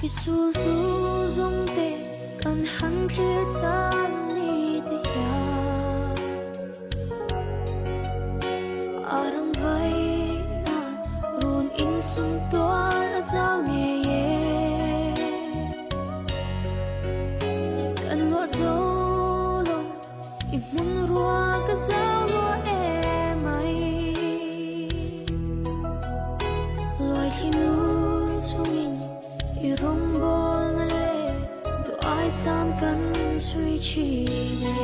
Isul lu zong te kan hang khir chan ni te ya arang vai na run in sum toar azao nge ye kan lo zo lo imun ruwa ka zao lo e mai loi thi nu chungin irong bol na le do ai sam kan sui chi ne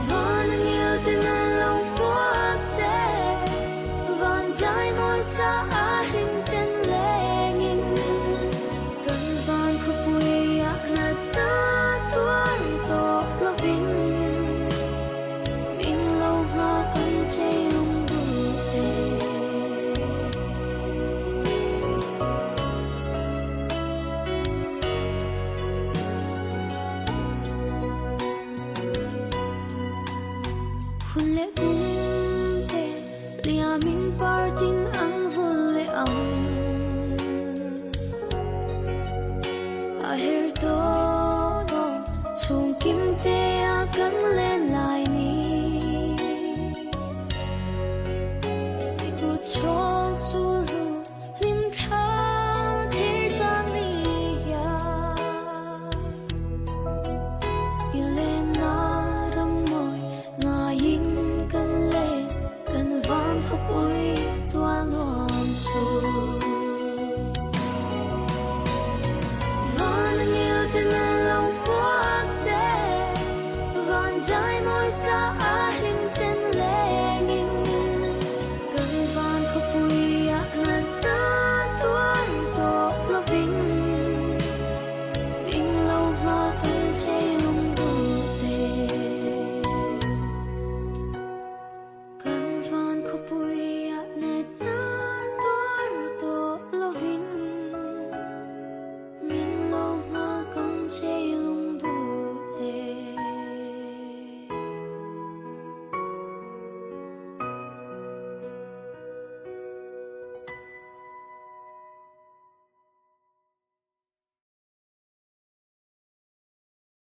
van ngel te na